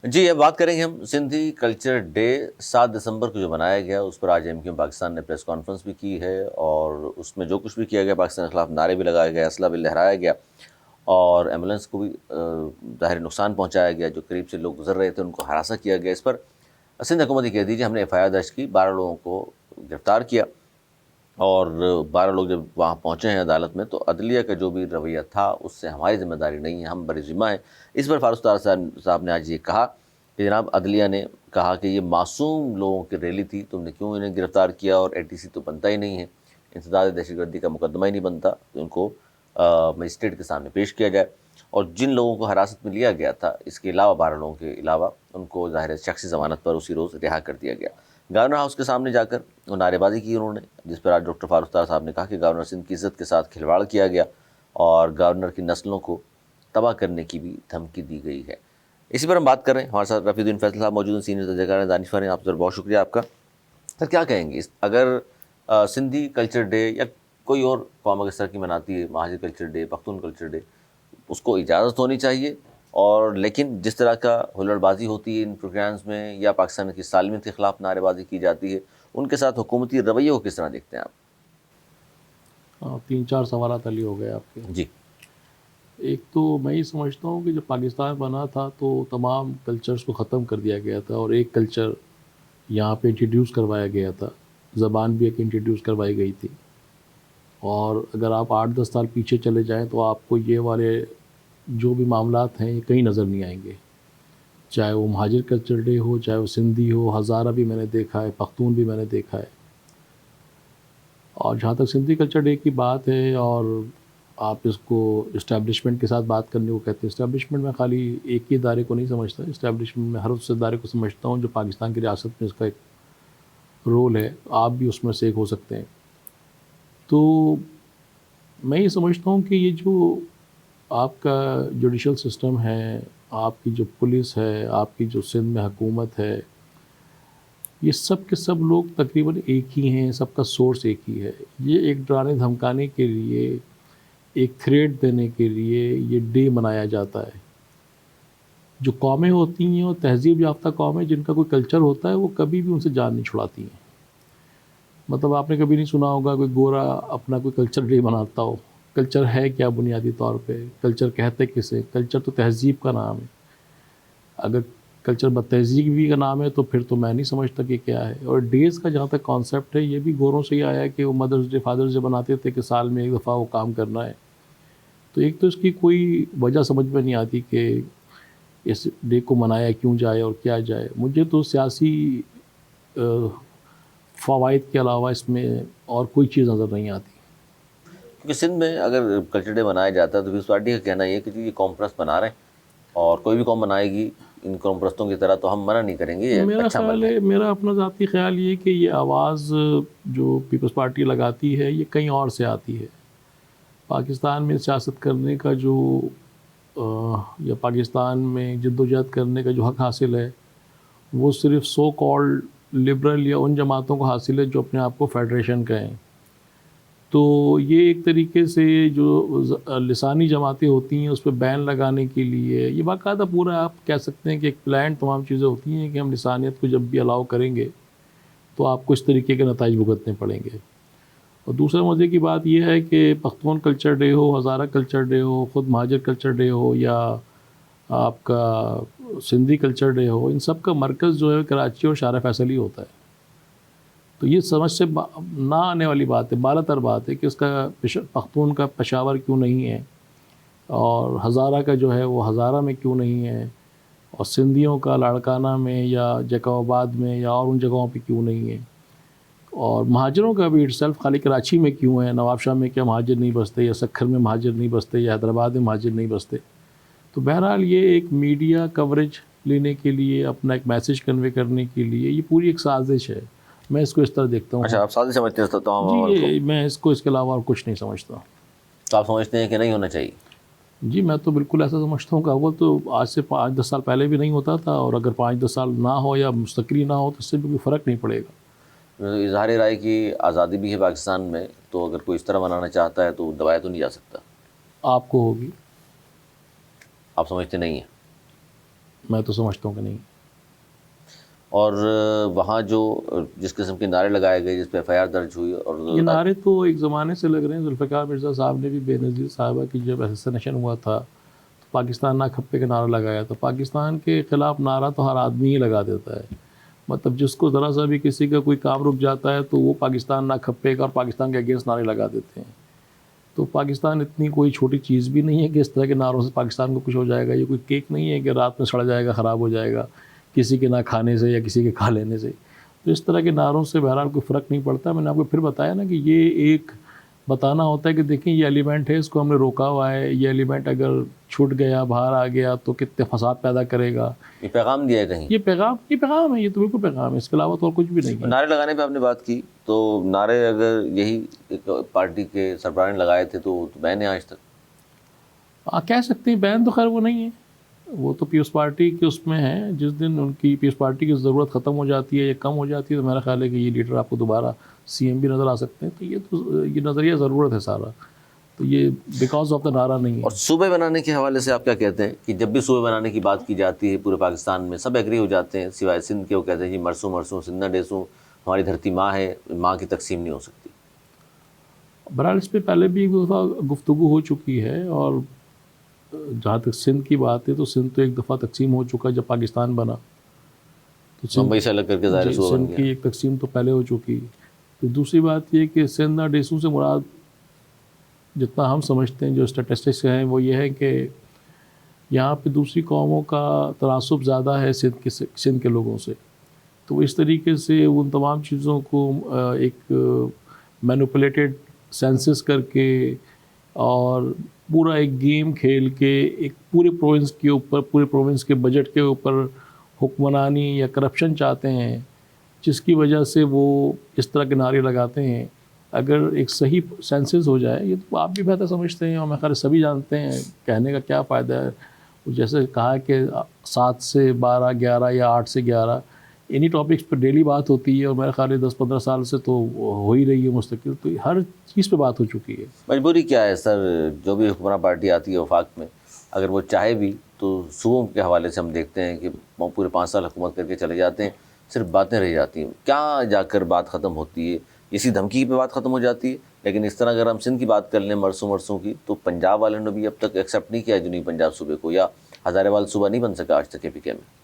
جی اب بات کریں گے ہم سندھی کلچر ڈے 7 دسمبر کو جو منایا گیا، اس پر آج MQM پاکستان نے پریس کانفرنس بھی کی ہے، اور اس میں جو کچھ بھی کیا گیا، پاکستان کے خلاف نعرے بھی لگائے گئے، اسلحہ بھی لہرایا گیا، اور ایمبولینس کو بھی ظاہر نقصان پہنچایا گیا، جو قریب سے لوگ گزر رہے تھے ان کو ہراساں کیا گیا۔ اس پر سندھ حکومت یہ کہہ دیجیے ہم نے FIR درج کی، 12 لوگوں کو گرفتار کیا، اور 12 لوگ جب وہاں پہنچے ہیں عدالت میں تو عدلیہ کا جو بھی رویہ تھا اس سے ہماری ذمہ داری نہیں ہے، ہم بری ذمہ ہیں۔ اس پر فاروق ستار صاحب نے آج یہ کہا کہ جناب عدلیہ نے کہا کہ یہ معصوم لوگوں کی ریلی تھی، تم نے کیوں انہیں گرفتار کیا، اور ATC تو بنتا ہی نہیں ہے، انسداد دہشت گردی کا مقدمہ ہی نہیں بنتا، تو ان کو مجسٹریٹ کے سامنے پیش کیا جائے، اور جن لوگوں کو حراست میں لیا گیا تھا اس کے علاوہ 12 لوگوں کے علاوہ ان کو ظاہر شخصی ضمانت پر اسی روز رہا کر دیا گیا۔ گورنر ہاؤس کے سامنے جا کر وہ نعرے بازی کی انہوں نے، جس پر آج ڈاکٹر فاروق ستار صاحب نے کہا کہ گورنر سندھ کی عزت کے ساتھ کھلواڑ کیا گیا اور گورنر کی نسلوں کو تباہ کرنے کی بھی دھمکی دی گئی ہے۔ اسی پر ہم بات کر رہے ہیں، ہمارے ساتھ رفیع الدین فیصل صاحب موجود ہیں، سینئر تجزیہ کار ہیں، دانشور ہیں، آپ پر بہت شکریہ آپ کا۔ سر کیا کہیں گے اگر سندھی کلچر ڈے یا کوئی اور قوم اگر اس طرح کی مناتی ہے، Muhajir culture day, Pakhtun culture day, اس کو اجازت ہونی چاہیے، اور لیکن جس طرح کا ہلڑ بازی ہوتی ہے ان پروگرامز میں یا پاکستان کی سالمیت کے خلاف نعرے بازی کی جاتی ہے، ان کے ساتھ حکومتی رویے کو کس طرح دیکھتے ہیں آپ؟ 3-4 سوالات علی ہو گئے آپ کے۔ جی ایک تو میں یہ سمجھتا ہوں کہ جب پاکستان بنا تھا تو تمام کلچرز کو ختم کر دیا گیا تھا، اور ایک کلچر یہاں پہ انٹروڈیوس کروایا گیا تھا، زبان بھی ایک انٹروڈیوس کروائی گئی تھی، اور اگر آپ 8-10 سال پیچھے چلے جائیں تو آپ کو یہ والے جو بھی معاملات ہیں یہ کہیں نظر نہیں آئیں گے، چاہے وہ مہاجر کلچر ڈے ہو، چاہے وہ سندھی ہو، ہزارہ بھی میں نے دیکھا ہے، پختون بھی میں نے دیکھا ہے۔ اور جہاں تک سندھی کلچر ڈے کی بات ہے، اور آپ اس کو اسٹیبلشمنٹ کے ساتھ بات کرنے کو کہتے ہیں، اسٹیبلشمنٹ میں خالی ایک ہی ادارے کو نہیں سمجھتا، اسٹیبلشمنٹ میں ہر اس ادارے کو سمجھتا ہوں جو پاکستان کی ریاست میں اس کا ایک رول ہے، آپ بھی اس میں سے ایک ہو سکتے ہیں۔ تو میں یہ سمجھتا ہوں کہ یہ جو آپ کا جوڈیشل سسٹم ہے، آپ کی جو پولیس ہے، آپ کی جو سندھ میں حکومت ہے، یہ سب کے سب لوگ تقریباً ایک ہی ہیں، سب کا سورس ایک ہی ہے۔ یہ ایک ڈرانے دھمکانے کے لیے، ایک تھریٹ دینے کے لیے یہ ڈے منایا جاتا ہے۔ جو قومیں ہوتی ہیں وہ تہذیب یافتہ قومیں جن کا کوئی کلچر ہوتا ہے وہ کبھی بھی ان سے جان نہیں چھڑاتی ہیں۔ مطلب آپ نے کبھی نہیں سنا ہوگا کوئی گورا اپنا کوئی کلچر ڈے مناتا ہو۔ کلچر ہے کیا بنیادی طور پہ؟ کلچر کہتے کسے؟ کلچر تو تہذیب کا نام ہے۔ اگر کلچر بدتہذیبی کا نام ہے تو پھر تو میں نہیں سمجھتا کہ کیا ہے۔ اور ڈیز کا جہاں تک کانسیپٹ ہے یہ بھی گوروں سے ہی آیا ہے کہ وہ مدرس ڈے فادرس ڈے بناتے تھے کہ سال میں ایک دفعہ وہ کام کرنا ہے۔ تو ایک تو اس کی کوئی وجہ سمجھ میں نہیں آتی کہ اس ڈے کو منایا کیوں جائے اور کیا جائے۔ مجھے تو سیاسی فوائد کے علاوہ اس میں اور کوئی چیز نظر نہیں آتی۔ کیونکہ سندھ میں اگر کلچر ڈے منایا جاتا ہے تو پیپلز پارٹی کا کہنا یہ ہے کہ جی یہ قوم پرست بنا رہے ہیں، اور کوئی بھی قوم منائے گی ان قوم پرستوں کی طرح تو ہم منع نہیں کریں گے، یہ میرا اچھا خیال عمل ہے۔ ہے، میرا اپنا ذاتی خیال یہ کہ یہ آواز جو پیپلز پارٹی لگاتی ہے یہ کہیں اور سے آتی ہے۔ پاکستان میں سیاست کرنے کا جو یا پاکستان میں جد و جہد کرنے کا جو حق حاصل ہے وہ صرف سو کالڈ لبرل یا ان جماعتوں کو حاصل ہے جو اپنے آپ کو فیڈریشن کہیں۔ تو یہ ایک طریقے سے جو لسانی جماعتیں ہوتی ہیں اس پہ بین لگانے کے لیے یہ باقاعدہ پورا آپ کہہ سکتے ہیں کہ ایک پلان تمام چیزیں ہوتی ہیں کہ ہم لسانیت کو جب بھی الاؤ کریں گے تو آپ کو اس طریقے کے نتائج بھگتنے پڑیں گے۔ اور دوسرے مزے کی بات یہ ہے کہ پختون کلچر ڈے ہو، ہزارہ کلچر ڈے ہو، خود مہاجر کلچر ڈے ہو، یا آپ کا سندھی کلچر ڈے ہو، ان سب کا مرکز جو ہے کراچی اور شارع فیصل ہی ہوتا ہے۔ تو یہ سمجھ سے نہ آنے والی بات ہے، بالا تر بات ہے کہ اس کا پختون کا پشاور کیوں نہیں ہے، اور ہزارہ کا جو ہے وہ ہزارہ میں کیوں نہیں ہے، اور سندھیوں کا لاڑکانہ میں یا جیکب آباد میں یا اور ان جگہوں پہ کیوں نہیں ہے، اور مہاجروں کا بھی سیلف خالی کراچی میں کیوں ہے، نواب شاہ میں کیا مہاجر نہیں بستے، یا سکھر میں مہاجر نہیں بستے، یا حیدرآباد میں مہاجر نہیں بستے۔ تو بہرحال یہ ایک میڈیا کوریج لینے کے لیے، اپنا ایک میسیج کنوے کرنے کے لیے یہ پوری ایک سازش ہے۔ میں اس کو اس طرح دیکھتا ہوں۔ اچھا آپ سازش سمجھتے ہیں تمام جی عمل کو؟ میں اس کو اس کے علاوہ اور کچھ نہیں سمجھتا۔ تو آپ سمجھتے ہیں کہ نہیں ہونا چاہیے؟ جی میں تو بالکل ایسا سمجھتا ہوں کہ اول تو آج سے 5-10 سال پہلے بھی نہیں ہوتا تھا، اور اگر 5-10 سال نہ ہو یا مستقری نہ ہو تو اس سے بھی کوئی فرق نہیں پڑے گا۔ اظہار رائے کی آزادی بھی ہے پاکستان میں، تو اگر کوئی اس طرح منانا چاہتا ہے تو دبایا تو نہیں جا سکتا؟ آپ کو ہوگی۔ آپ سمجھتے نہیں ہیں؟ میں تو سمجھتا ہوں کہ نہیں. اور وہاں جو جس قسم کے نعرے لگائے گئے، جس پہ ایف آئی آر درج ہوئی، اور یہ نعرے تو ایک زمانے سے لگ رہے ہیں. ذوالفقار مرزا صاحب نے بھی بے نظیر صاحبہ کی جب اسیسینیشن ہوا تھا تو پاکستان نہ کھپے کا نعرہ لگایا تھا. پاکستان کے خلاف نعرہ تو ہر آدمی ہی لگا دیتا ہے. مطلب جس کو ذرا سا بھی کسی کا کوئی کام رک جاتا ہے تو وہ پاکستان نہ کھپے کا اور پاکستان کے اگینسٹ نعرے لگا دیتے ہیں. تو پاکستان اتنی کوئی چھوٹی چیز بھی نہیں ہے کہ اس طرح کے نعروں سے پاکستان کو کچھ ہو جائے گا. یہ کوئی کیک نہیں ہے کہ رات میں سڑ جائے گا، خراب ہو جائے گا کسی کے نہ کھانے سے یا کسی کے کھا لینے سے. تو اس طرح کے نعروں سے بہرحال کوئی فرق نہیں پڑتا. میں نے آپ کو پھر بتایا نا کہ یہ ایک بتانا ہوتا ہے کہ دیکھیں یہ ایلیمنٹ ہے، اس کو ہم نے روکا ہوا ہے. یہ ایلیمنٹ اگر چھوٹ گیا، باہر آ گیا تو کتنے فساد پیدا کرے گا. یہ پیغام دیا ہے کہیں. یہ پیغام ہے، یہ تو بالکل پیغام ہے. اس کے علاوہ تو اور کچھ بھی نہیں ہے. نعرے لگانے پہ آپ نے بات کی، تو نعرے اگر یہی ایک پارٹی کے سربراہ نے لگائے تھے تو بین ہے آج تک. کہہ سکتے ہیں بین تو خیر وہ نہیں ہے، وہ تو پیپلز پارٹی کے اس میں ہے. جس دن ان کی پیپلز پارٹی کی ضرورت ختم ہو جاتی ہے یا کم ہو جاتی ہے تو میرا خیال ہے کہ یہ لیڈر آپ کو دوبارہ سی ایم بھی نظر آ سکتے ہیں. تو یہ نظریہ ضرورت ہے سارا. تو یہ بیکاز آف دا نعرہ نہیں ہے. اور صوبے بنانے کے حوالے سے آپ کیا کہتے ہیں کہ جب بھی صوبے بنانے کی بات کی جاتی ہے پورے پاکستان میں سب ایگری ہو جاتے ہیں سوائے سندھ کے. وہ کہتے ہیں جی مرسوں سندھ نہ ڈیسوں، ہماری دھرتی ماں ہے، ماں کی تقسیم نہیں ہو سکتی. بہرحال اس پہ پہلے بھی ایک دفعہ گفتگو ہو چکی ہے. اور جہاں تک سندھ کی بات ہے تو سندھ تو ایک دفعہ تقسیم ہو چکا جب پاکستان بنا. تو ممبئی سے الگ کر کے ظاہر صوبہ بن سندھ کی گیا. ایک تقسیم تو پہلے ہو چکی. تو دوسری بات یہ کہ سندھ ڈیسوں سے مراد جتنا ہم سمجھتے ہیں جو اسٹیٹسٹکس ہیں وہ یہ ہے کہ یہاں پہ دوسری قوموں کا تناسب زیادہ ہے سندھ کے لوگوں سے. تو اس طریقے سے ان تمام چیزوں کو ایک مینوپولیٹڈ سینسس کر کے اور پورا ایک گیم کھیل کے ایک پورے پروونس کے اوپر، پورے پروونس کے بجٹ کے اوپر حکمرانی یا کرپشن چاہتے ہیں، جس کی وجہ سے وہ اس طرح کے نعرے لگاتے ہیں. اگر ایک صحیح سینسس ہو جائے، یہ تو آپ بھی بہتر سمجھتے ہیں اور میں خیال سبھی جانتے ہیں، کہنے کا کیا فائدہ ہے. جیسے کہا کہ 7 سے 12، 11 یا 8 سے 11 انہی ٹاپکس پہ ڈیلی بات ہوتی ہے اور میرے خیال 10-15 سال سے تو ہو ہی رہی ہے مستقل. تو ہر چیز پہ بات ہو چکی ہے. مجبوری کیا ہے سر؟ جو بھی حکمراں پارٹی آتی ہے وفاق میں، اگر وہ چاہے بھی تو صوبوں کے حوالے سے ہم دیکھتے ہیں کہ وہ پورے 5 سال حکومت کر کے چلے جاتے ہیں، صرف باتیں رہ جاتی ہیں. کیا جا کر بات ختم ہوتی ہے؟ اسی دھمکی پہ بات ختم ہو جاتی ہے. لیکن اس طرح اگر ہم سندھ کی بات کر لیں مرسوں کی، تو پنجاب والوں نے بھی اب تک ایکسیپٹ نہیں کیا جنوبی پنجاب صوبے کو، یا ہزارے وال صوبہ نہیں بن سکا آج تک APK میں.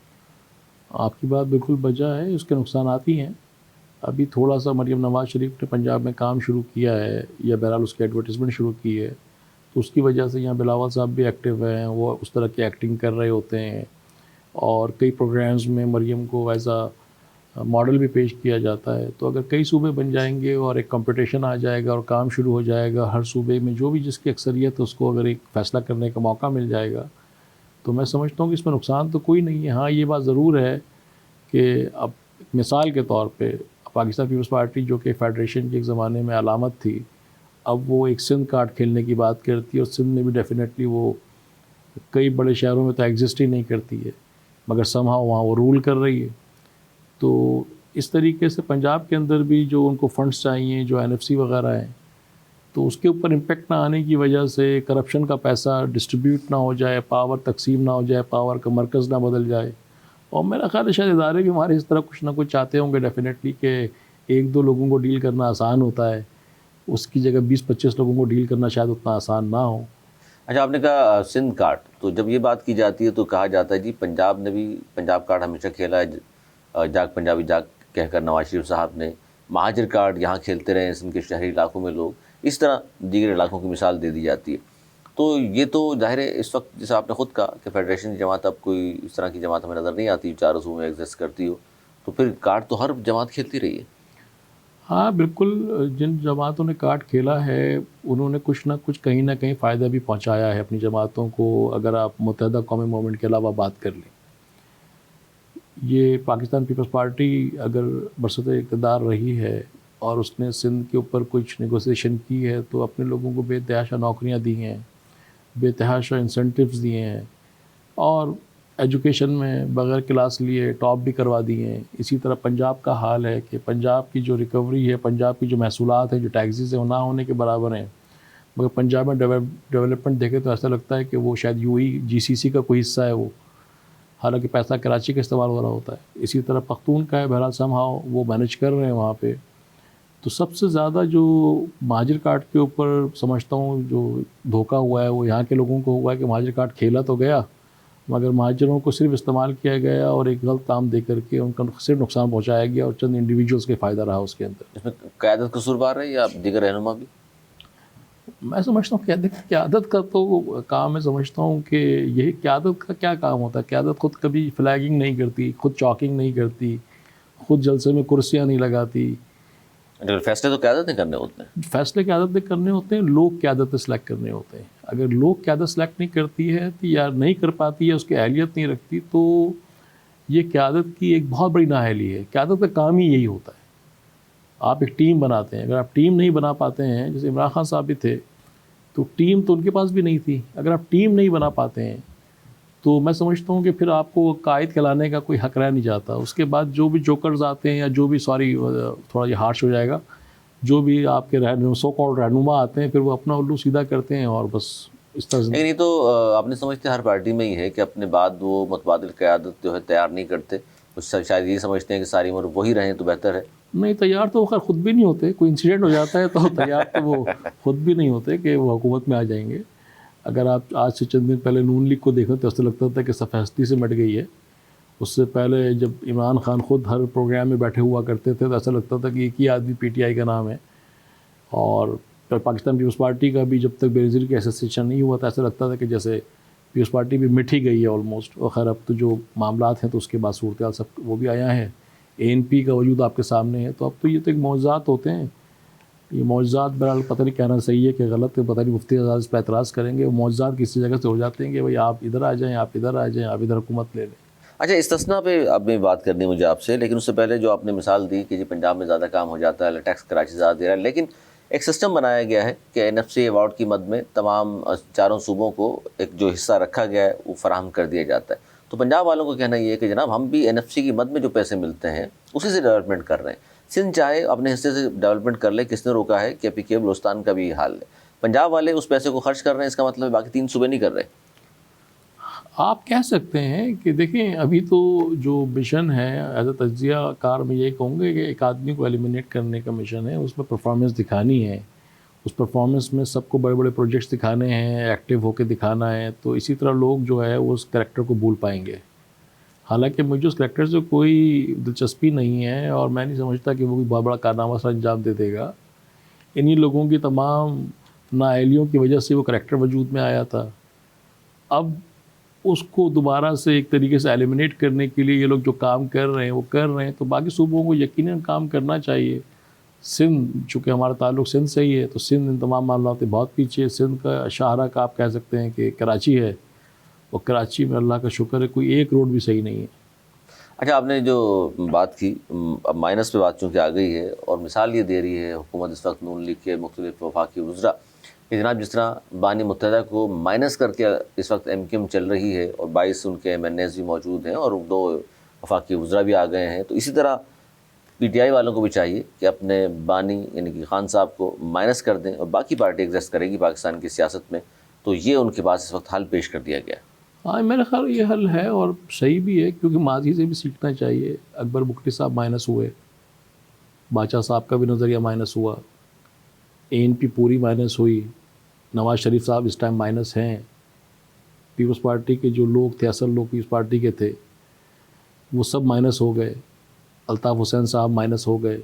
آپ کی بات بالکل بجا ہے. اس کے نقصانات ہی ہیں. ابھی تھوڑا سا مریم نواز شریف نے پنجاب میں کام شروع کیا ہے یا بہرحال اس کی ایڈورٹیزمنٹ شروع کی ہے، تو اس کی وجہ سے یہاں بلاول صاحب بھی ایکٹیو ہیں. وہ اس طرح کی ایکٹنگ کر رہے ہوتے ہیں اور کئی پروگرامز میں مریم کو ایز اے ماڈل بھی پیش کیا جاتا ہے. تو اگر کئی صوبے بن جائیں گے اور ایک کمپٹیشن آ جائے گا اور کام شروع ہو جائے گا، ہر صوبے میں جو بھی جس کی اکثریت ہے اس کو اگر ایک فیصلہ کرنے کا موقع مل جائے گا، تو میں سمجھتا ہوں کہ اس میں نقصان تو کوئی نہیں ہے. ہاں یہ بات ضرور ہے کہ اب مثال کے طور پہ پاکستان پیپلز پارٹی جو کہ فیڈریشن کے ایک زمانے میں علامت تھی، اب وہ ایک سندھ کارڈ کھیلنے کی بات کرتی ہے. اور سندھ میں بھی ڈیفینیٹلی وہ کئی بڑے شہروں میں تو ایگزسٹ ہی نہیں کرتی ہے، مگر somehow وہاں وہ رول کر رہی ہے. تو اس طریقے سے پنجاب کے اندر بھی جو ان کو فنڈز چاہیے، جو NFC وغیرہ ہیں، تو اس کے اوپر امپیکٹ نہ آنے کی وجہ سے کرپشن کا پیسہ ڈسٹریبیوٹ نہ ہو جائے، پاور تقسیم نہ ہو جائے، پاور کا مرکز نہ بدل جائے. اور میرا خیال ہے شاید ادارے بھی ہمارے اس طرح کچھ نہ کچھ چاہتے ہوں گے ڈیفینیٹلی کہ 1-2 لوگوں کو ڈیل کرنا آسان ہوتا ہے، اس کی جگہ 20-25 لوگوں کو ڈیل کرنا شاید اتنا آسان نہ ہو. اچھا، آپ نے کہا سندھ کارڈ، تو جب یہ بات کی جاتی ہے تو کہا جاتا ہے جی پنجاب نے بھی پنجاب کارڈ ہمیشہ کھیلا ہے. جاگ پنجابی جاگ کہہ کر نواز شریف صاحب نے مہاجر کارڈ یہاں کھیلتے رہے ہیں سندھ کے شہری علاقوں میں لوگ. اس طرح دیگر علاقوں کی مثال دے دی جاتی ہے. تو یہ تو ظاہر ہے اس وقت جیسا آپ نے خود کہا کہ فیڈریشن کی جماعت اب کوئی اس طرح کی جماعت ہمیں نظر نہیں آتی 4 صوبوں میں ایگزسٹ کرتی ہو، تو پھر کارڈ تو ہر جماعت کھیلتی رہی ہے. ہاں بالکل، جن جماعتوں نے کارڈ کھیلا ہے انہوں نے کچھ نہ کچھ کہیں نہ کہیں فائدہ بھی پہنچایا ہے اپنی جماعتوں کو. اگر آپ متحدہ قومی موومنٹ کے علاوہ بات کر لیں، یہ پاکستان پیپلز پارٹی اگر برسط اقتدار رہی ہے اور اس نے سندھ کے اوپر کچھ نیگوسیشن کی ہے تو اپنے لوگوں کو بے تحاشا نوکریاں دی ہیں، بے تحاشا انسینٹیوز دیے ہیں، اور ایجوکیشن میں بغیر کلاس لیے ٹاپ بھی کروا دیے ہیں. اسی طرح پنجاب کا حال ہے کہ پنجاب کی جو ریکوری ہے، پنجاب کی جو محصولات ہیں، جو ٹیکسز ہیں، وہ نہ ہونے کے برابر ہیں. مگر پنجاب میں ڈیولپمنٹ دیکھے تو ایسا لگتا ہے کہ وہ شاید UAE GCC کا کوئی حصہ ہے وہ. حالانکہ پیسہ کراچی کا استعمال ہو رہا ہوتا ہے. اسی طرح پختون کا ہے، بہرحال سمہاؤ وہ مینیج کر رہے ہیں وہاں پہ. تو سب سے زیادہ جو مہاجر کارڈ کے اوپر سمجھتا ہوں جو دھوکہ ہوا ہے وہ یہاں کے لوگوں کو ہوا ہے کہ مہاجر کارڈ کھیلا تو گیا مگر مہاجروں کو صرف استعمال کیا گیا اور ایک غلط کام دے کر کے ان کا صرف نقصان پہنچایا گیا اور چند انڈیویجولس کے فائدہ رہا اس کے اندر. اس میں قیادت قصوروار ہے یا دیگر رہنما بھی؟ میں سمجھتا ہوں قیادت کا تو کام میں سمجھتا ہوں کہ یہی قیادت کا کیا کام ہوتا ہے. قیادت خود کبھی فلیگنگ نہیں کرتی، خود چاکنگ نہیں کرتی، خود جلسے میں کرسیاں نہیں لگاتی. فیصلے تو قیادت نہیں کرنے ہوتے ہیں. فیصلے قیادت نے کرنے ہوتے ہیں، لوگ قیادت سلیکٹ کرنے ہوتے ہیں. اگر لوگ قیادت سلیکٹ نہیں کرتی ہے یا نہیں کر پاتی یا اس کی اہلیت نہیں رکھتی تو یہ قیادت کی ایک بہت بڑی نااہلی ہے. قیادت کا کام ہی یہی ہوتا ہے. آپ ایک ٹیم بناتے ہیں، اگر آپ ٹیم نہیں بنا پاتے ہیں، جیسے عمران خان صاحب بھی تھے تو ٹیم تو ان کے پاس بھی نہیں تھی. اگر آپ ٹیم نہیں بنا پاتے ہیں تو میں سمجھتا ہوں کہ پھر آپ کو قائد کہلانے کا کوئی حق رہ نہیں جاتا. اس کے بعد جو بھی جوکرز آتے ہیں یا جو بھی تھوڑا یہ ہارش ہو جائے گا، جو بھی آپ کے سو کالڈ رہنما آتے ہیں پھر وہ اپنا الو سیدھا کرتے ہیں اور بس اس طرح. لیکن یہ تو آپ نے سمجھتے ہر پارٹی میں ہی ہے کہ اپنے بعد وہ متبادل قیادت جو ہے تیار نہیں کرتے. کچھ شاید یہ سمجھتے ہیں کہ ساری عمر وہی رہیں تو بہتر ہے. نہیں، تیار تو وہ خیر خود بھی نہیں ہوتے. کوئی انسیڈنٹ ہو جاتا ہے تو تیار تو وہ خود بھی نہیں ہوتے کہ وہ حکومت میں آ جائیں گے. اگر آپ آج سے چند دن پہلے نون لیگ کو دیکھیں تو ایسا لگتا تھا کہ سفیدی سے مٹ گئی ہے. اس سے پہلے جب عمران خان خود ہر پروگرام میں بیٹھے ہوا کرتے تھے تو ایسا لگتا تھا کہ ایک ہی آدمی پی ٹی آئی کا نام ہے. اور پاکستان پیپلز پارٹی کا بھی جب تک بے نظیر کی ایسوسیشن نہیں ہوا تھا ایسا لگتا تھا کہ جیسے پیپلز پارٹی بھی مٹ ہی گئی ہے آلموسٹ. اور خیر اب تو جو معاملات ہیں تو اس کے بعد صورتحال سب وہ بھی آیا ہے. اے این پی کا وجود آپ کے سامنے ہے. تو اب تو یہ تو ایک معجزات ہوتے ہیں. یہ معجزات بہرحال پتہ نہیں کہنا صحیح ہے کہ غلط ہے، پتہ نہیں مفتی اعزاز اس پہ اعتراض کریں گے. وہ معجزات کسی جگہ سے ہو جاتے ہیں کہ بھائی آپ ادھر آ جائیں، آپ ادھر آ جائیں، آپ ادھر حکومت لے لیں. اچھا، استثناء پہ اب میں بات کرنی مجھے آپ سے، لیکن اس سے پہلے جو آپ نے مثال دی کہ جی پنجاب میں زیادہ کام ہو جاتا ہے، ٹیکس کراچی زیادہ دے رہا ہے، لیکن ایک سسٹم بنایا گیا ہے کہ این ایف سی ایوارڈ کی مد میں تمام چاروں صوبوں کو ایک جو حصہ رکھا گیا ہے وہ فراہم کر دیا جاتا ہے. تو پنجاب والوں کو کہنا یہ ہے کہ جناب ہم بھی این ایف سی کی مد میں جو پیسے ملتے ہیں اسی سے ڈیولپمنٹ کر رہے ہیں. سندھ چاہے اپنے حصے سے ڈیولپمنٹ کر لے، کس نے روکا ہے؟ کہ پی کے بلوچستان کا بھی یہ حال ہے. پنجاب والے اس پیسے کو خرچ کر رہے ہیں، اس کا مطلب باقی 3 صوبے نہیں کر رہے. آپ کہہ سکتے ہیں کہ دیکھیں ابھی تو جو مشن ہے ایز اے تجزیہ کار میں یہ کہوں گے کہ ایک آدمی کو ایلیمنیٹ کرنے کا مشن ہے. اس میں پرفارمنس دکھانی ہے، اس پرفارمنس میں سب کو بڑے بڑے پروجیکٹس دکھانے ہیں، ایکٹیو ہو کے دکھانا ہے. تو اسی طرح لوگ جو ہے وہ اس کریکٹر کو بھول پائیں گے. حالانکہ مجھے اس کریکٹر سے کوئی دلچسپی نہیں ہے اور میں نہیں سمجھتا کہ وہ بھی بہت بڑا کارنامہ سر انجام دے دے گا. انہی لوگوں کی تمام نااہلیوں کی وجہ سے وہ کریکٹر وجود میں آیا تھا. اب اس کو دوبارہ سے ایک طریقے سے ایلیمنیٹ کرنے کے لیے یہ لوگ جو کام کر رہے ہیں وہ کر رہے ہیں. تو باقی صوبوں کو یقیناً کام کرنا چاہیے. سندھ چونکہ ہمارا تعلق سندھ سے ہی ہے تو سندھ ان تمام معاملات میں بہت پیچھے ہے. سندھ کا شاہراہ کا آپ کہہ سکتے ہیں کہ کراچی ہے، اور کراچی میں اللہ کا شکر ہے کوئی ایک روڈ بھی صحیح نہیں ہے. اچھا، آپ نے جو بات کی، اب مائنس پہ بات چونکہ آ گئی ہے اور مثال یہ دے رہی ہے حکومت اس وقت نون لیگ کے مختلف وفاقی وزراء کہ جناب جس طرح بانی متحدہ کو مائنس کر کے اس وقت ایم کیو ایم چل رہی ہے اور 22 ان کے ایم این ایز بھی موجود ہیں اور 2 وفاقی وزراء بھی آ گئے ہیں، تو اسی طرح پی ٹی آئی والوں کو بھی چاہیے کہ اپنے بانی یعنی کہ خان صاحب کو مائنس کر دیں اور باقی پارٹی ایگزسٹ کرے گی پاکستان کی سیاست میں. تو یہ ان کے پاس اس وقت حل پیش کر دیا گیا. ہاں میرے خیال یہ حل ہے اور صحیح بھی ہے کیونکہ ماضی سے بھی سیکھنا چاہیے. اکبر بگٹی صاحب مائنس ہوئے، باچا صاحب کا بھی نظریہ مائنس ہوا، اے این پی پوری مائنس ہوئی، نواز شریف صاحب اس ٹائم مائنس ہیں. پیپلز پارٹی کے جو لوگ تھے، اصل لوگ پیپلز پارٹی کے تھے، وہ سب مائنس ہو گئے. الطاف حسین صاحب مائنس ہو گئے.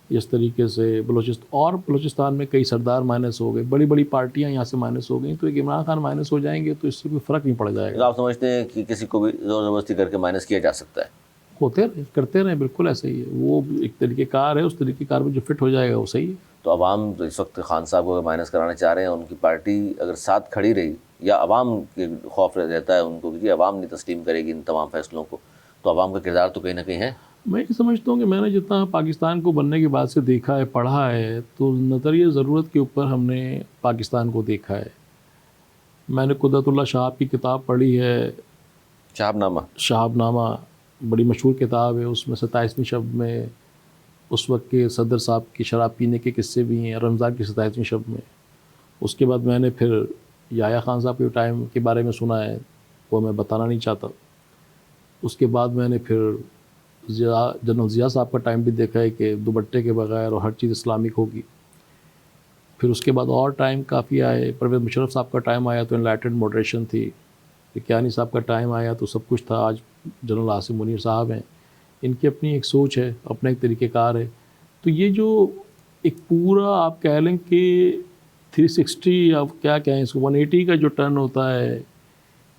اس طریقے سے بلوچستان میں کئی سردار مائنس ہو گئے. بڑی بڑی پارٹیاں یہاں سے مائنس ہو گئیں. تو ایک عمران خان مائنس ہو جائیں گے تو اس سے کوئی فرق نہیں پڑ جائے گا. آپ سمجھتے ہیں کہ کسی کو بھی زور زبردستی کر کے مائنس کیا جا سکتا ہے؟ ہوتے رہے، کرتے رہے، بالکل ایسا ہی ہے. وہ ایک طریقہ کار ہے، اس طریقہ کار میں جو فٹ ہو جائے گا وہ صحیح ہے. تو عوام تو اس وقت خان صاحب کو مائنس کرانا چاہ رہے ہیں، ان کی پارٹی اگر ساتھ کھڑی رہی یا عوام کے خوف رہتا ہے ان کو کہ عوام نہیں تسلیم کرے گی ان تمام فیصلوں کو، تو عوام کا کردار تو کہیں نہ کہیں ہے. میں یہ سمجھتا ہوں کہ میں نے جتنا پاکستان کو بننے کے بعد سے دیکھا ہے، پڑھا ہے، تو نظریہ ضرورت کے اوپر ہم نے پاکستان کو دیکھا ہے. میں نے قدرت اللہ شہاب کی کتاب پڑھی ہے، شہاب نامہ بڑی مشہور کتاب ہے. اس میں 27ویں شب میں اس وقت کے صدر صاحب کی شراب پینے کے قصے بھی ہیں، رمضان کی 27ویں شب میں. اس کے بعد میں نے پھر یحییٰ خان صاحب کے ٹائم کے بارے میں سنا ہے، وہ میں بتانا نہیں چاہتا. اس کے بعد میں نے پھر جنرل ضیاء صاحب کا ٹائم بھی دیکھا ہے کہ دوپٹے کے بغیر اور ہر چیز اسلامک ہوگی. پھر اس کے بعد اور ٹائم کافی آئے. پرویز مشرف صاحب کا ٹائم آیا تو انلائٹنڈ ماڈریشن تھی. کیانی صاحب کا ٹائم آیا تو سب کچھ تھا. آج جنرل عاصم منیر صاحب ہیں, ان کی اپنی ایک سوچ ہے, اپنا ایک طریقہ کار ہے. تو یہ جو ایک پورا آپ کہہ لیں کہ 360 آپ کیا کہیں اس کو 180 کا جو ٹرن ہوتا ہے,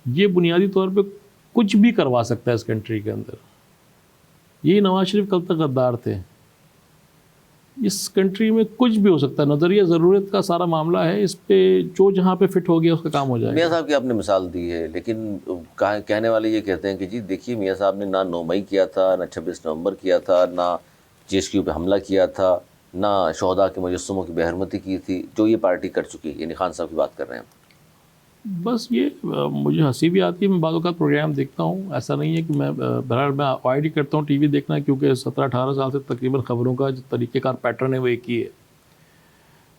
یہ بنیادی طور پہ کچھ بھی کروا سکتا ہے اس کنٹری کے اندر. یہ نواز شریف کل تک غدار تھے. اس کنٹری میں کچھ بھی ہو سکتا ہے. نظریہ ضرورت کا سارا معاملہ ہے, اس پہ جو جہاں پہ فٹ ہو گیا اس کا کام ہو جائے گا. میاں صاحب کی آپ نے مثال دی ہے, لیکن کہنے والے یہ کہتے ہیں کہ جی دیکھیے میاں صاحب نے نہ 9 مئی کیا تھا, نہ 26 نومبر کیا تھا, نہ GSQ پہ حملہ کیا تھا, نہ شہداء کے مجسموں کی بے حرمتی کی تھی, جو یہ پارٹی کر چکی. یعنی خان صاحب کی بات کر رہے ہیں. بس یہ مجھے ہنسی بھی آتی ہے. میں بعض اوقات پروگرام دیکھتا ہوں, ایسا نہیں ہے کہ میں بہرحال میں اوائڈ ہی کرتا ہوں ٹی وی دیکھنا, کیونکہ 17-18 سال سے تقریباً خبروں کا جو طریقہ کار پیٹرن ہے وہ ایک ہی ہے.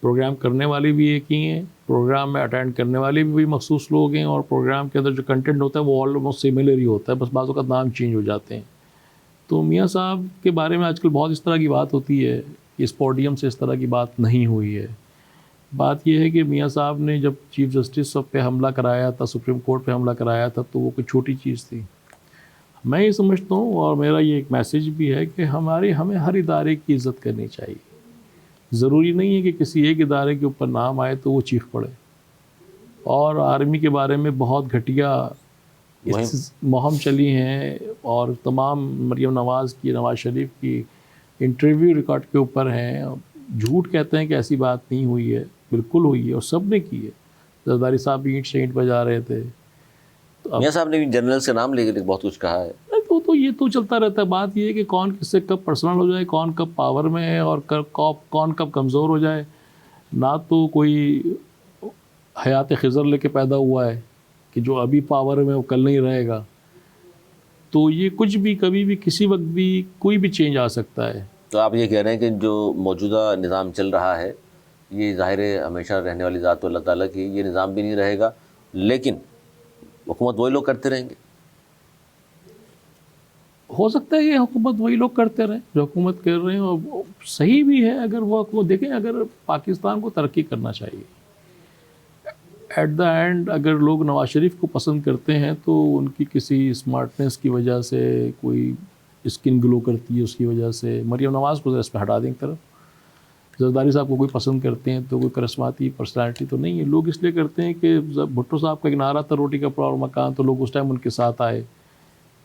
پروگرام کرنے والے بھی ایک ہی ہیں, پروگرام میں اٹینڈ کرنے والے بھی مخصوص لوگ ہیں, اور پروگرام کے اندر جو کنٹینٹ ہوتا ہے وہ آلموسٹ سملر ہی ہوتا ہے, بس بعض اوقات نام چینج ہو جاتے ہیں. تو میاں صاحب کے بارے میں آج کل بہت اس طرح کی بات ہوتی ہے کہ اس پوڈیم سے اس طرح کی بات نہیں ہوئی ہے. بات یہ ہے کہ میاں صاحب نے جب چیف جسٹس پہ حملہ کرایا تھا, سپریم کورٹ پہ حملہ کرایا تھا, تو وہ کوئی چھوٹی چیز تھی. میں یہ سمجھتا ہوں, اور میرا یہ ایک میسیج بھی ہے کہ ہمیں ہر ادارے کی عزت کرنی چاہیے. ضروری نہیں ہے کہ کسی ایک ادارے کے اوپر نام آئے تو وہ چیف پڑے. اور آرمی کے بارے میں بہت گھٹیا مہم چلی ہیں, اور تمام مریم نواز کی, نواز شریف کی انٹرویو ریکارڈ کے اوپر ہیں. جھوٹ کہتے ہیں کہ ایسی بات نہیں ہوئی ہے, بالکل ہوئی ہے, اور سب نے کی ہے. زرداری صاحب بھی اینٹ سے اینٹ بجا رہے تھے. میاں صاحب نے بھی جنرل سے نام لے کے بہت کچھ کہا ہے. تو یہ تو چلتا رہتا ہے. بات یہ ہے کہ کون کس سے کب پرسنل ہو جائے, کون کب پاور میں ہے, اور کون کب کمزور ہو جائے. نہ تو کوئی حیات خضر لے کے پیدا ہوا ہے کہ جو ابھی پاور میں وہ کل نہیں رہے گا. تو یہ کچھ بھی کبھی بھی کسی وقت بھی کوئی بھی چینج آ سکتا ہے. تو آپ یہ کہہ رہے ہیں کہ جو موجودہ نظام چل رہا ہے یہ ظاہر ہے ہمیشہ رہنے والی ذات اللہ تعالیٰ کی, یہ نظام بھی نہیں رہے گا, لیکن حکومت وہی لوگ کرتے رہیں گے. ہو سکتا ہے یہ حکومت وہی لوگ کرتے رہیں جو حکومت کر رہے ہیں, اور صحیح بھی ہے. اگر وہ دیکھیں, اگر پاکستان کو ترقی کرنا چاہیے, ایٹ دا اینڈ اگر لوگ نواز شریف کو پسند کرتے ہیں تو ان کی کسی اسمارٹنیس کی وجہ سے, کوئی اسکن گلو کرتی ہے اس کی وجہ سے, مریم نواز کو اس پہ ہٹا دیں ایک طرف. زرداری صاحب کو کوئی پسند کرتے ہیں تو کوئی کرسماتی پرسنالٹی تو نہیں ہے. لوگ اس لیے کرتے ہیں کہ بھٹو صاحب کا ایک نعرہ تھا روٹی کا پڑا اور مکان, تو لوگ اس ٹائم ان کے ساتھ آئے.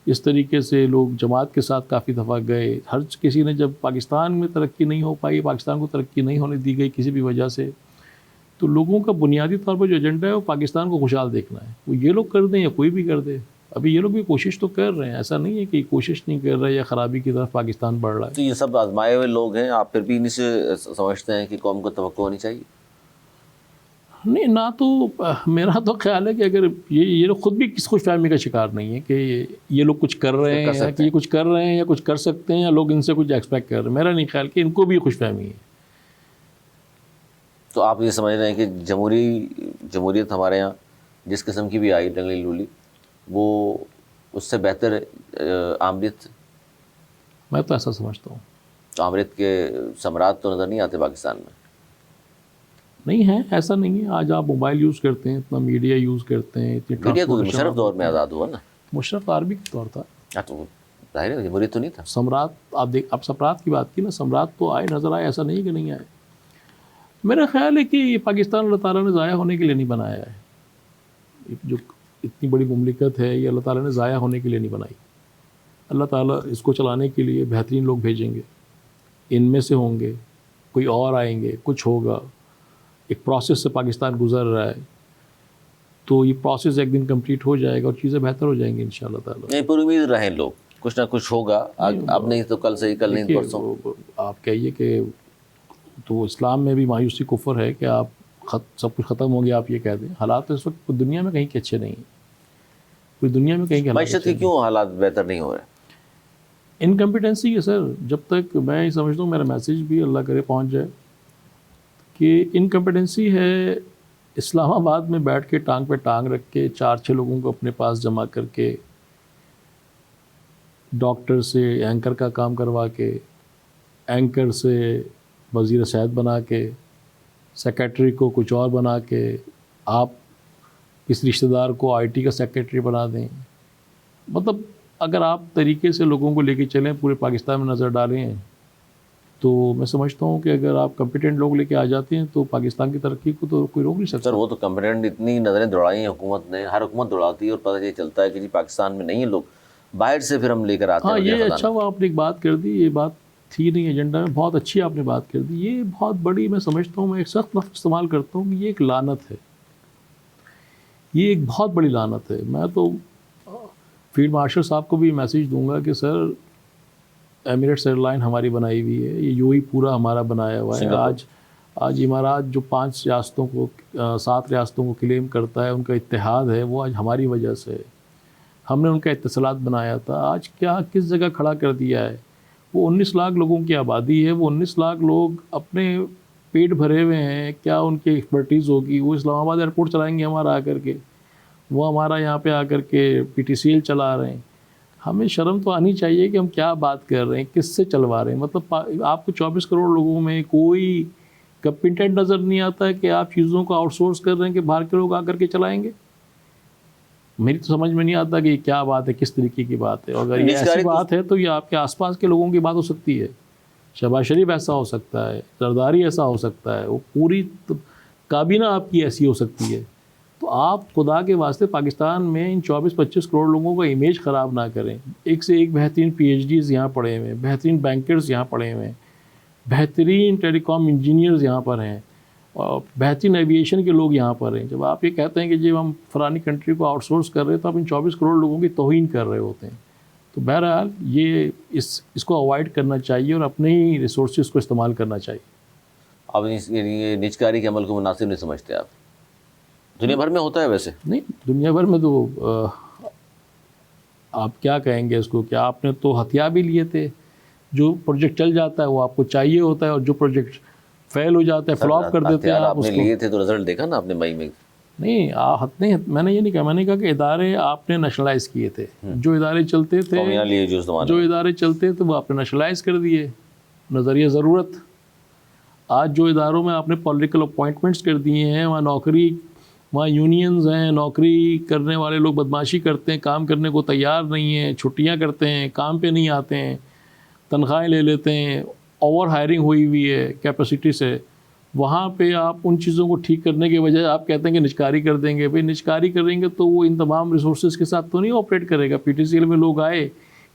اس طریقے سے لوگ جماعت کے ساتھ کافی دفعہ گئے. ہر کسی نے, جب پاکستان میں ترقی نہیں ہو پائی, پاکستان کو ترقی نہیں ہونے دی گئی کسی بھی وجہ سے, تو لوگوں کا بنیادی طور پر جو ایجنڈا ہے وہ پاکستان کو خوشحال دیکھنا ہے. وہ یہ لوگ کر دیں یا کوئی بھی کر دے, ابھی یہ لوگ بھی کوشش تو کر رہے ہیں. ایسا نہیں ہے کہ کوشش نہیں کر رہے یا خرابی کی طرف پاکستان بڑھ رہا ہے. تو یہ سب آزمائے ہوئے لوگ ہیں, آپ پھر بھی انہیں سے سمجھتے ہیں کہ قوم کو توقع ہونی چاہیے؟ نہیں, نہ تو میرا تو خیال ہے کہ اگر یہ لوگ خود بھی کس خوش فہمی کا شکار نہیں ہے کہ یہ لوگ کچھ کر رہے ہیں, کہ یہ کچھ کر رہے ہیں یا کچھ کر سکتے ہیں, یا لوگ ان سے کچھ ایکسپیکٹ کر رہے ہیں. میرا نہیں خیال کہ ان کو بھی خوش فہمی ہے. تو آپ یہ سمجھ رہے ہیں کہ جمہوریت ہمارے یہاں جس قسم کی بھی آئی ڈنگلی لولی, وہ اس سے بہتر آمریت؟ میں تو ایسا سمجھتا ہوں. تو آمریت کے ثمرات تو نظر نہیں آتے پاکستان میں؟ نہیں ہے, ایسا نہیں ہے. آج آپ موبائل یوز کرتے ہیں, اتنا میڈیا یوز کرتے ہیں, میڈیا تو مشرف دور میں آزاد ہوا نا. مشرف آرمی کا دور تھا. تو ظاہر ہے جمہوریت تو نہیں تھا. سمرات آپ سمرات کی بات کی نا, سمرات تو آئے, نظر آئے, ایسا نہیں کہ نہیں آئے. میرا خیال ہے کہ یہ پاکستان اللہ تعالیٰ نے ضائع ہونے کے لیے نہیں بنایا ہے. جو اتنی بڑی مملکت ہے یہ اللہ تعالیٰ نے ضائع ہونے کے لیے نہیں بنائی. اللہ تعالیٰ اس کو چلانے کے لیے بہترین لوگ بھیجیں گے. ان میں سے ہوں گے, کوئی اور آئیں گے, کچھ ہوگا. ایک پروسیس سے پاکستان گزر رہا ہے, تو یہ پروسیس ایک دن کمپلیٹ ہو جائے گا اور چیزیں بہتر ہو جائیں گی انشاءاللہ تعالیٰ. نہیں, پر امید رہیں لوگ, کچھ نہ کچھ ہوگا. اب نہیں تو کل صحیح, کل نہیں پرسوں. آپ کہیے کہ تو اسلام میں بھی مایوسی کفر ہے کہ آپ سب کچھ ختم ہو گیا آپ یہ کہہ دیں. حالات اس وقت دنیا میں کہیں کے اچھے نہیں ہیں. کوئی دنیا میں کہیں کے معیشت کے کیوں حالات بہتر نہیں ہو رہے؟ انکمپیٹنسی ہے سر. جب تک میں یہ سمجھتا ہوں, میرا میسیج بھی اللہ کرے پہنچ جائے, کہ انکمپیٹنسی ہے اسلام آباد میں بیٹھ کے ٹانگ پہ ٹانگ رکھ کے 4-6 لوگوں کو اپنے پاس جمع کر کے ڈاکٹر سے اینکر کا کام کروا کے، اینکر سے وزیر صحت بنا کے، سیکریٹری کو کچھ اور بنا کے، آپ کس رشتہ دار کو آئی ٹی کا سیکریٹری بنا دیں. مطلب اگر آپ طریقے سے لوگوں کو لے کے چلیں، پورے پاکستان میں نظر ڈالیں، تو میں سمجھتا ہوں کہ اگر آپ کمپیٹنٹ لوگ لے کے آ جاتے ہیں تو پاکستان کی ترقی کو تو کوئی روک نہیں سکتا. سر وہ تو کمپیٹنٹ اتنی نظریں دوڑائی ہیں حکومت نے، ہر حکومت دوڑاتی ہے اور پتہ یہ چلتا ہے کہ جی پاکستان میں نہیں ہیں لوگ، باہر سے پھر ہم لے کر آتے ہیں. ہاں یہ اچھا ہوا آپ نے ایک بات کر دی، یہ بات تھی نہیں ایجنڈا میں، بہت اچھی آپ نے بات کر دی. یہ بہت بڑی، میں سمجھتا ہوں، میں ایک سخت لفظ استعمال کرتا ہوں کہ یہ ایک لعنت ہے، یہ ایک بہت بڑی لعنت ہے. میں تو فیلڈ مارشل صاحب کو بھی میسیج دوں گا کہ سر ایمریٹس ایئر لائن ہماری بنائی ہوئی ہے، یہ یو ہی پورا ہمارا بنایا ہوا ہے. آج امارات جو 7 ریاستوں کو کلیم کرتا ہے، ان کا اتحاد ہے، وہ آج ہماری وجہ سے ہے. ہم نے ان کا اتصالات بنایا تھا، آج کیا کس جگہ کھڑا کر دیا ہے. وہ 19 لاکھ لوگوں کی آبادی ہے، وہ 19 لاکھ لوگ اپنے پیٹ بھرے ہوئے ہیں، کیا ان کی ایکسپرٹیز ہوگی. وہ اسلام آباد ایئرپورٹ چلائیں گے ہمارا آ کر کے، وہ ہمارا یہاں پہ آ کر کے PTCL چلا رہے ہیں. ہمیں شرم تو آنی چاہیے کہ ہم کیا بات کر رہے ہیں، کس سے چلوا رہے ہیں. مطلب آپ کو 24 کروڑ لوگوں میں کوئی کمپیٹنٹ نظر نہیں آتا ہے کہ آپ چیزوں کو آؤٹ سورس کر رہے ہیں کہ باہر کے لوگ آ کر کے چلائیں گے. میری تو سمجھ میں نہیں آتا کہ یہ کیا بات ہے، کس طریقے کی بات ہے. اگر یہ ایسی بات ہے تو یہ آپ کے آس پاس کے لوگوں کی بات ہو سکتی ہے. شہباز شریف ایسا ہو سکتا ہے، زرداری ایسا ہو سکتا ہے، وہ پوری کابینہ آپ کی ایسی ہو سکتی ہے. تو آپ خدا کے واسطے پاکستان میں ان 24-25 کروڑ لوگوں کا امیج خراب نہ کریں. ایک سے ایک بہترین PhDs یہاں پڑھے ہوئے ہیں، بہترین بینکرز یہاں پڑھے ہوئے ہیں، بہترین ٹیلی کام انجینئرز یہاں پر ہیں، اور بہترین ایویشن کے لوگ یہاں پر ہیں. جب آپ یہ کہتے ہیں کہ جب ہم فلانی کنٹری کو آؤٹ سورس کر رہے ہیں تو آپ ان 24 کروڑ لوگوں کی توہین کر رہے ہوتے ہیں. تو بہرحال یہ اس کو اوائڈ کرنا چاہیے اور اپنے ہی ریسورسز کو استعمال کرنا چاہیے. آپ یہ نجکاری کے عمل کو مناسب نہیں سمجھتے آپ؟ دنیا بھر میں ہوتا ہے ویسے؟ نہیں، دنیا بھر میں تو آپ کیا کہیں گے اس کو، کہ آپ نے تو ہتھیار بھی لیے تھے. جو پروجیکٹ چل جاتا ہے وہ آپ کو چاہیے ہوتا ہے، اور جو پروجیکٹ فیل ہو جاتا ہے، فلاپ کر دیتے ہیں آپ اس کو. لیے تھے تو رزلٹ دیکھا نا آپ نے مئی میں. نہیں میں نے یہ نہیں کہا، میں نے کہا کہ ادارے آپ نے نیشنلائز کیے تھے. جو ادارے چلتے تھے وہ آپ نے نیشنلائز کر دیے. نظریہ ضرورت. آج جو اداروں میں آپ نے پولیٹیکل اپوائنٹمنٹس کر دیے ہیں، وہاں یونینز ہیں، نوکری کرنے والے لوگ بدماشی کرتے ہیں، کام کرنے کو تیار نہیں ہیں، چھٹیاں کرتے ہیں، کام پہ نہیں آتے ہیں، تنخواہیں لے لیتے ہیں، اوور ہائرنگ ہوئی ہے کیپیسٹی سے. وہاں پہ آپ ان چیزوں کو ٹھیک کرنے کے بجائے آپ کہتے ہیں کہ نجکاری کر دیں گے. بھئی نجکاری کریں گے تو وہ ان تمام ریسورسز کے ساتھ تو نہیں آپریٹ کرے گا. PTCL میں لوگ آئے،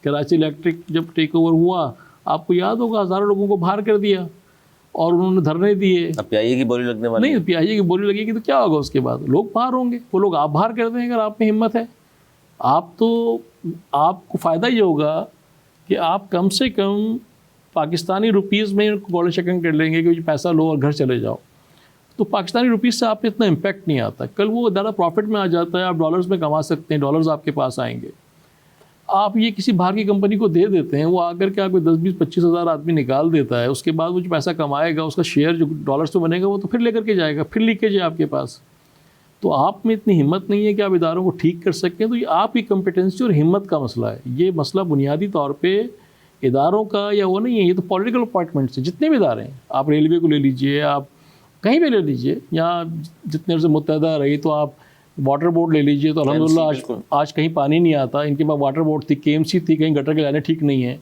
کراچی الیکٹرک جب ٹیک اوور ہوا، آپ کو یاد ہوگا ہزاروں لوگوں کو باہر کر دیا اور انہوں نے دھرنے دیے. اب PIA کی بولی لگنے والی نہیں، PIA کی بولی لگے گی تو کیا ہوگا؟ اس کے بعد لوگ باہر ہوں گے. وہ لوگ آپ باہر کر دیں اگر آپ میں ہمت ہے. آپ کو فائدہ یہ ہوگا کہ آپ کم سے کم پاکستانی روپیز میں گولڈ شیکنگ کر لیں گے کہ پیسہ لو اور گھر چلے جاؤ. تو پاکستانی روپیز سے آپ پہ اتنا امپیکٹ نہیں آتا. کل وہ زیادہ پروفٹ میں آ جاتا ہے، آپ ڈالرز میں کما سکتے ہیں، ڈالرز آپ کے پاس آئیں گے. آپ یہ کسی باہر کی کمپنی کو دے دیتے ہیں، وہ آ کر کے آپ کو 10-20-25 ہزار آدمی نکال دیتا ہے. اس کے بعد وہ جو پیسہ کمائے گا، اس کا شیئر جو ڈالرز میں بنے گا، وہ تو پھر لے کر کے جائے گا، پھر لیکیج ہے آپ کے پاس. تو آپ میں اتنی ہمت نہیں ہے کہ آپ اداروں کو ٹھیک کر سکیں. تو یہ آپ کی کمپیٹنسی اور ہمت کا مسئلہ ہے. یہ مسئلہ بنیادی طور پہ اداروں کا یا وہ نہیں ہے، یہ تو پولیٹیکل اپوائنٹمنٹس ہیں. جتنے بھی ادارے ہیں، آپ ریلوے کو لے لیجئے، آپ کہیں بھی لے لیجئے، یہاں جتنے سے متحدہ رہی، تو آپ واٹر بورڈ لے لیجئے، تو الحمدللہ آج کہیں پانی نہیں آتا. ان کے پاس واٹر بورڈ تھی، KMC تھی، کہیں گٹر کے لائنیں ٹھیک نہیں ہیں،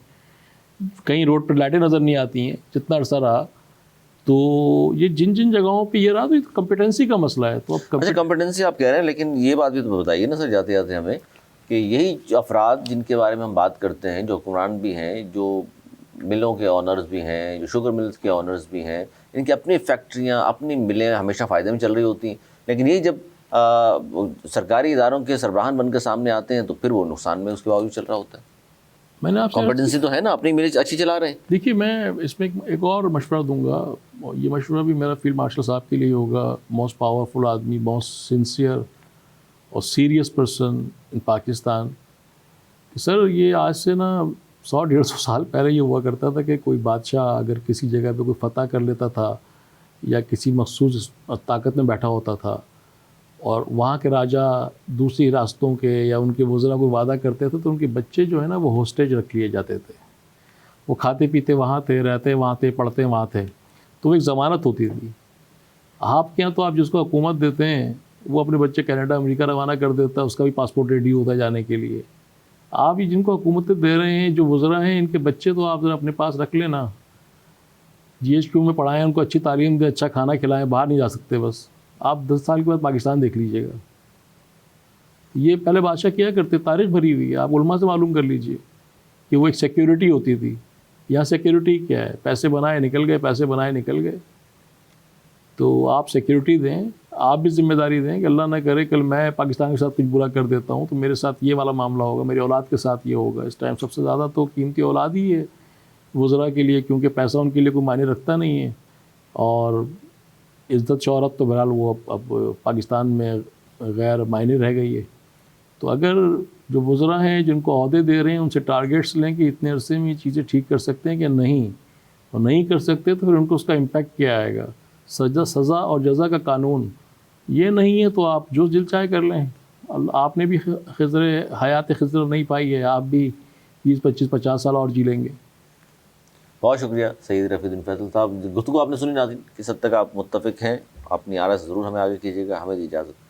کہیں روڈ پہ لائٹیں نظر نہیں آتی ہیں جتنا عرصہ رہا. تو یہ جن جگہوں پہ یہ رہا، تو یہ کمپیٹنسی کا مسئلہ ہے. تو اب کمپیٹنسی آپ کہہ رہے ہیں، لیکن یہ بات بھی تو بتائیے نا سر جاتے جاتے ہمیں، کہ یہی جو افراد جن کے بارے میں ہم بات کرتے ہیں، جو حکمران بھی ہیں، جو ملوں کے آنرز بھی ہیں، جو شوگر ملز کے آنرز بھی ہیں، ان کی اپنی فیکٹریاں، اپنی ملیں ہمیشہ فائدے میں چل رہی ہوتی ہیں. لیکن یہ جب سرکاری اداروں کے سربراہان بن کے سامنے آتے ہیں تو پھر وہ نقصان میں اس کے باوجود چل رہا ہوتا ہے. میں نے آپ سے کمپیٹنسی تو ہے نا، اپنی ملیں اچھی چلا رہے ہیں. دیکھیے، میں اس میں ایک اور مشورہ دوں گا. یہ مشورہ بھی میرا فیلڈ مارشل صاحب کے لیے ہوگا. موسٹ پاورفل آدمی، موسٹ سنسیئر اور سیریس پرسن ان پاکستان. کہ سر یہ آج سے نا 100-150 سال پہلے یہ ہوا کرتا تھا کہ کوئی بادشاہ اگر کسی جگہ پہ کوئی فتح کر لیتا تھا یا کسی مخصوص طاقت میں بیٹھا ہوتا تھا اور وہاں کے راجا دوسری راستوں کے یا ان کے وزراء کو وعدہ کرتے تھے تو ان کے بچے جو ہے نا وہ ہوسٹیج رکھ لیے جاتے تھے. وہ کھاتے پیتے وہاں تھے, رہتے وہاں تھے, پڑھتے وہاں تھے, تو وہ ایک ضمانت ہوتی تھی. آپ کے یہاں تو آپ جس کو حکومت دیتے ہیں وہ اپنے بچے کینیڈا امریکہ روانہ کر دیتا ہے, اس کا بھی پاسپورٹ ریڈی ہوتا ہے جانے کے لیے. آپ ہی جن کو حکومتیں دے رہے ہیں, جو وزراء ہیں, ان کے بچے تو آپ ذرا اپنے پاس رکھ لینا, GHQ میں پڑھائیں, ان کو اچھی تعلیم دیں, اچھا کھانا کھلائیں, باہر نہیں جا سکتے. بس آپ 10 سال کے بعد پاکستان دیکھ لیجئے گا. یہ پہلے بادشاہ کیا کرتے, تاریخ بھری ہوئی ہے, آپ علماء سے معلوم کر لیجئے کہ وہ ایک سیکیورٹی ہوتی تھی. یہاں سیکیورٹی کیا ہے, پیسے بنائے نکل گئے, پیسے بنائے نکل گئے. تو آپ سیکیورٹی دیں, آپ بھی ذمہ داری دیں کہ اللہ نہ کرے کل میں پاکستان کے ساتھ کچھ برا کر دیتا ہوں تو میرے ساتھ یہ والا معاملہ ہوگا, میری اولاد کے ساتھ یہ ہوگا. اس ٹائم سب سے زیادہ تو قیمتی اولاد ہی ہے وزراء کے لیے, کیونکہ پیسہ ان کے لیے کوئی معنی رکھتا نہیں ہے. اور عزت شہرت تو بہرحال وہ اب پاکستان میں غیر معنی رہ گئی ہے. تو اگر جو وزراء ہیں جن کو عہدے دے رہے ہیں ان سے ٹارگیٹس لیں کہ اتنے عرصے میں یہ چیزیں ٹھیک کر سکتے ہیں کہ نہیں, اور نہیں کر سکتے تو پھر ان کو اس کا امپیکٹ کیا آئے گا. سزا اور جزا کا قانون یہ نہیں ہے تو آپ جو دل چاہے کر لیں. آپ نے بھی حیات خضر نہیں پائی ہے, آپ بھی 20 25 50 سال اور جی لیں گے. بہت شکریہ سید رفیع الدین فیصل صاحب. گفتگو آپ نے سنی ناظرین, کس حد تک آپ متفق ہیں, اپنی آراء سے ضرور ہمیں آگے کیجیے گا. ہمیں دی اجازت.